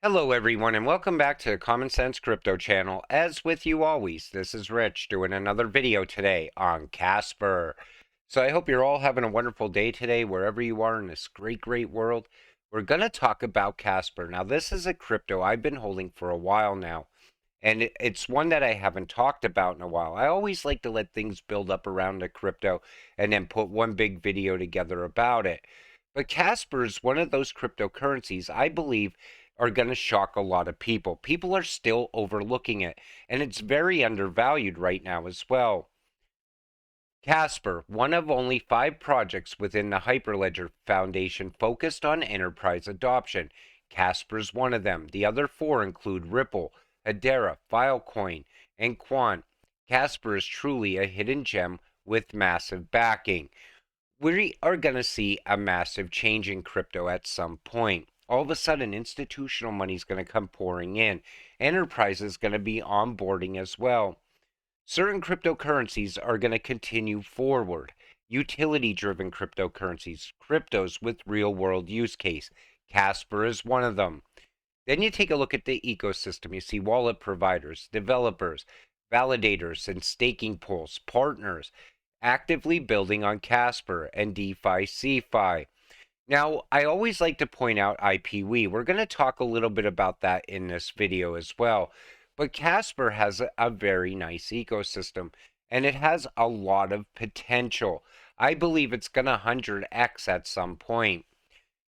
Hello, everyone, and welcome back to the Common Sense Crypto channel. As with you always, this is Rich doing another video today on Casper. So I hope you're all having a wonderful day today, wherever you are in this great world. We're going to talk about Casper. Now, this is a crypto I've been holding for a while now, and it's one that I haven't talked about in a while. I always like to let things build up around a crypto and then put one big video together about it. But Casper is one of those cryptocurrencies I believe are going to shock a lot of people. People are still overlooking it, and it's very undervalued right now as well. Casper, one of only 5 projects within the Hyperledger Foundation focused on enterprise adoption. Casper's one of them. The other 4 include Ripple, Hedera, Filecoin, and Quant. Casper is truly a hidden gem with massive backing. We are going to see a massive change in crypto at some point. All of a sudden, institutional money is going to come pouring in. Enterprise is going to be onboarding as well. Certain cryptocurrencies are going to continue forward. Utility-driven cryptocurrencies, cryptos with real-world use case. Casper is one of them. Then you take a look at the ecosystem. You see wallet providers, developers, validators, and staking pools, partners actively building on Casper and DeFi CeFi. Now, I always like to point out IPW. We're going to talk a little bit about that in this video as well. But Casper has a very nice ecosystem, and it has a lot of potential. I believe it's going to 100x at some point.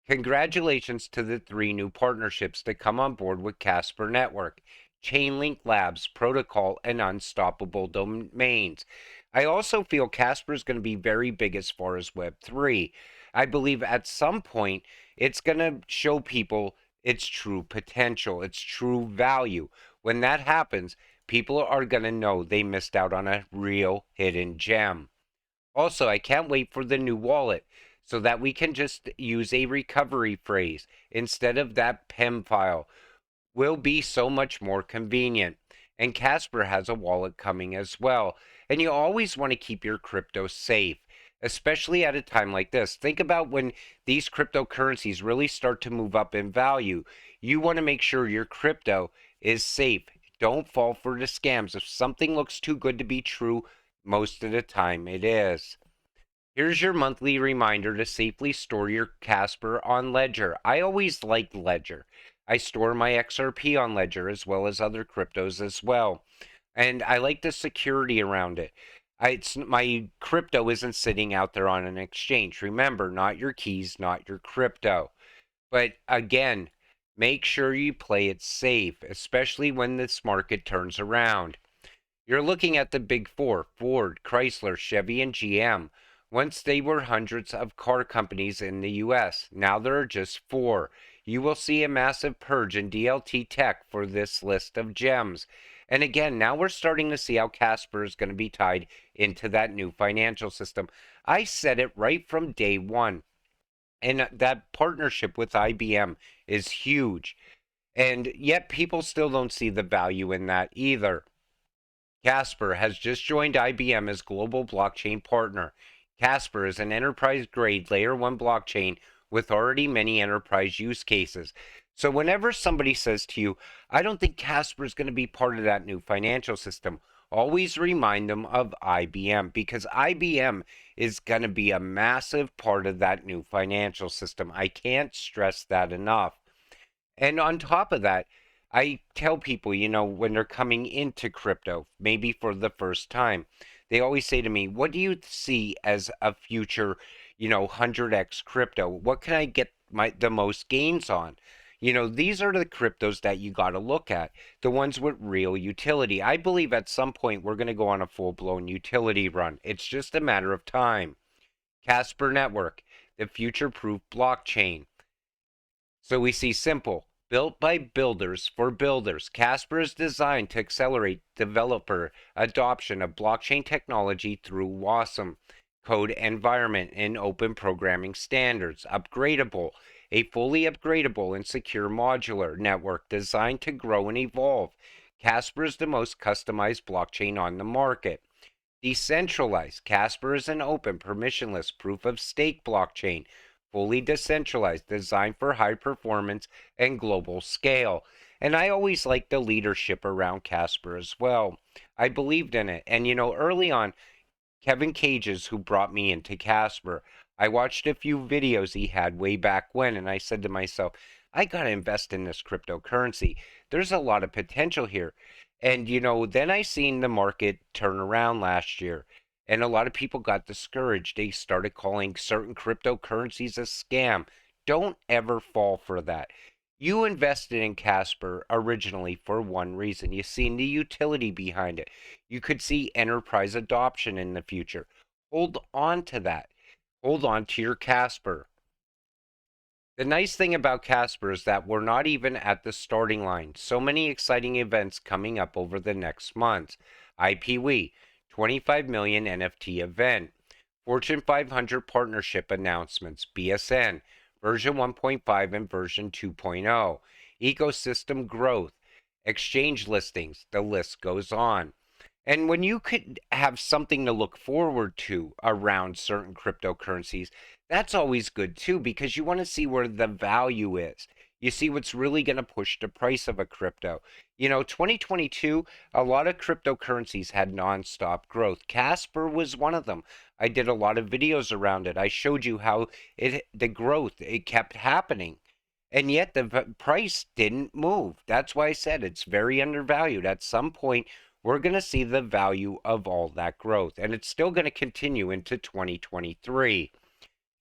Congratulations to the 3 new partnerships that come on board with Casper Network: Chainlink Labs, Protocol, and Unstoppable Domains. I also feel Casper is going to be very big as far as Web3. I believe at some point it's going to show people its true potential, its true value. When that happens, people are going to know they missed out on a real hidden gem. Also, I can't wait for the new wallet so that we can just use a recovery phrase instead of that PEM file. Will be so much more convenient. And Casper has a wallet coming as well. And you always want to keep your crypto safe, especially at a time like this. Think about when these cryptocurrencies really start to move up in value. You want to make sure your crypto is safe. Don't fall for the scams. If something looks too good to be true, most of the time it is. Here's your monthly reminder to safely store your Casper on Ledger. I always liked Ledger. I store my XRP on Ledger as well as other cryptos as well. And I like the security around it. My crypto isn't sitting out there on an exchange. Remember, not your keys, not your crypto. But again, make sure you play it safe, especially when this market turns around. You're looking at the big 4: Ford, Chrysler, Chevy, and GM. Once they were hundreds of car companies in the US, now there are just 4. You will see a massive purge in DLT tech for this list of gems. And again, now we're starting to see how Casper is going to be tied into that new financial system. I said it right from day one. And that partnership with IBM is huge. And yet people still don't see the value in that either. Casper has just joined IBM as global blockchain partner. Casper is an enterprise-grade Layer 1 blockchain with already many enterprise use cases. So whenever somebody says to you, I don't think Casper is going to be part of that new financial system, always remind them of IBM, because IBM is going to be a massive part of that new financial system. I can't stress that enough. And on top of that, I tell people, when they're coming into crypto, maybe for the first time, they always say to me, what do you see as a future, 100x crypto? What can I get the most gains on? These are the cryptos that you got to look at, the ones with real utility. I believe at some point we're going to go on a full-blown utility run. It's just a matter of time. Casper Network, the future-proof blockchain. So we see simple, built by builders for builders. Casper is designed to accelerate developer adoption of blockchain technology through WASM code environment and open programming standards. Upgradable, a fully upgradable and secure modular network designed to grow and evolve. Casper is the most customized blockchain on the market. Decentralized, Casper is an open, permissionless proof of stake blockchain fully decentralized, designed for high performance and global scale. And I always liked the leadership around Casper as well. I believed in it. And early on, Kevin Cages, who brought me into Casper, I watched a few videos he had way back when, and I said to myself, I got to invest in this cryptocurrency. There's a lot of potential here. And, then I seen the market turn around last year, and a lot of people got discouraged. They started calling certain cryptocurrencies a scam. Don't ever fall for that. You invested in Casper originally for one reason. You seen the utility behind it. You could see enterprise adoption in the future. Hold on to that. Hold on to your Casper. The nice thing about Casper is that we're not even at the starting line. So many exciting events coming up over the next months. IPW, 25 million NFT event. Fortune 500 partnership announcements, BSN, version 1.5 and version 2.0. Ecosystem growth, exchange listings, the list goes on. And when you could have something to look forward to around certain cryptocurrencies, that's always good too, because you want to see where the value is. You see what's really going to push the price of a crypto. 2022, a lot of cryptocurrencies had nonstop growth. Casper was one of them. I did a lot of videos around it. I showed you how the growth, it kept happening. And yet the price didn't move. That's why I said it's very undervalued. At some point, we're going to see the value of all that growth, and it's still going to continue into 2023.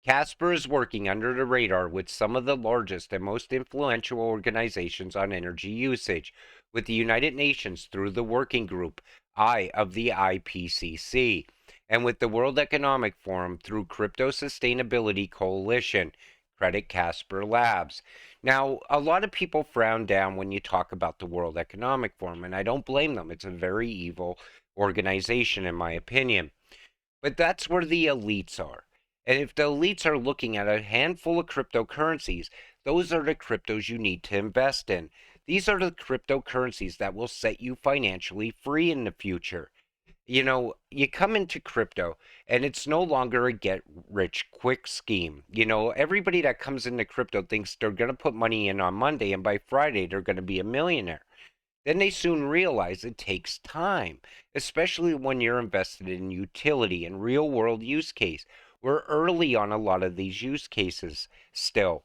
Casper is working under the radar with some of the largest and most influential organizations on energy usage, with the United Nations through the working group I of the IPCC, and with the World Economic Forum through Crypto Sustainability Coalition, credit Casper Labs. Now, a lot of people frown down when you talk about the World Economic Forum, and I don't blame them. It's a very evil organization, in my opinion. But that's where the elites are. And if the elites are looking at a handful of cryptocurrencies, those are the cryptos you need to invest in. These are the cryptocurrencies that will set you financially free in the future. You come into crypto and it's no longer a get rich quick scheme. Everybody that comes into crypto thinks they're going to put money in on Monday and by Friday they're going to be a millionaire. Then they soon realize it takes time, especially when you're invested in utility and real world use case. We're early on a lot of these use cases still.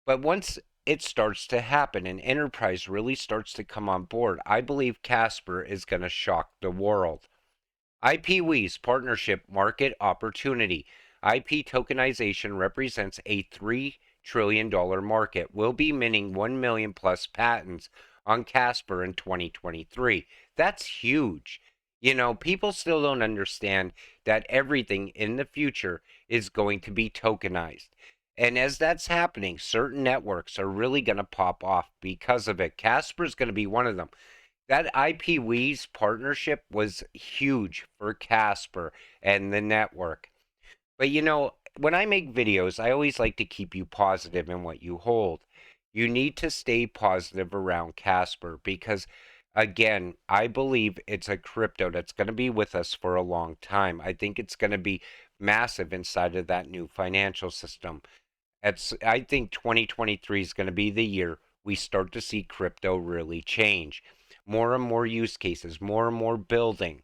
But once it starts to happen and enterprise really starts to come on board, I believe Casper is going to shock the world. IPW's partnership market opportunity. IP tokenization represents a $3 trillion market. We'll be minting 1 million plus patents on Casper in 2023. That's huge. People still don't understand that everything in the future is going to be tokenized. And as that's happening, certain networks are really going to pop off because of it. Casper's going to be one of them. That IPW's partnership was huge for Casper and the network. But when I make videos, I always like to keep you positive in what you hold. You need to stay positive around Casper because, again, I believe it's a crypto that's going to be with us for a long time. I think it's going to be massive inside of that new financial system. I think 2023 is going to be the year we start to see crypto really change. More and more use cases, more and more building.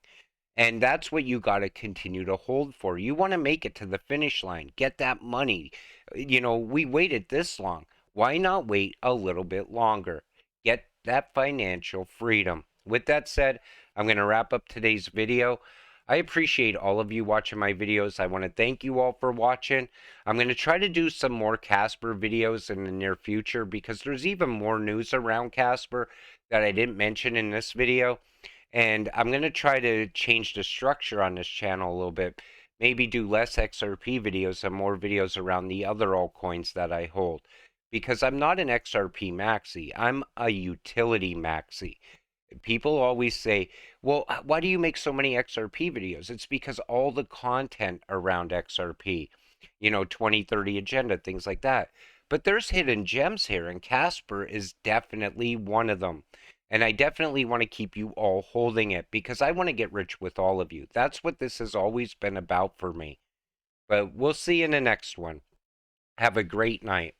And that's what you got to continue to hold for. You want to make it to the finish line, get that money. We waited this long. Why not wait a little bit longer? Get that financial freedom. With that said, I'm going to wrap up today's video. I appreciate all of you watching my videos. I want to thank you all for watching. I'm going to try to do some more Casper videos in the near future because there's even more news around Casper that I didn't mention in this video. And I'm going to try to change the structure on this channel a little bit. Maybe do less XRP videos and more videos around the other altcoins that I hold. Because I'm not an XRP maxi. I'm a utility maxi. People always say, well, why do you make so many XRP videos? It's because all the content around XRP, 2030 agenda, things like that. But there's hidden gems here, and Casper is definitely one of them. And I definitely want to keep you all holding it because I want to get rich with all of you. That's what this has always been about for me. But we'll see in the next one. Have a great night.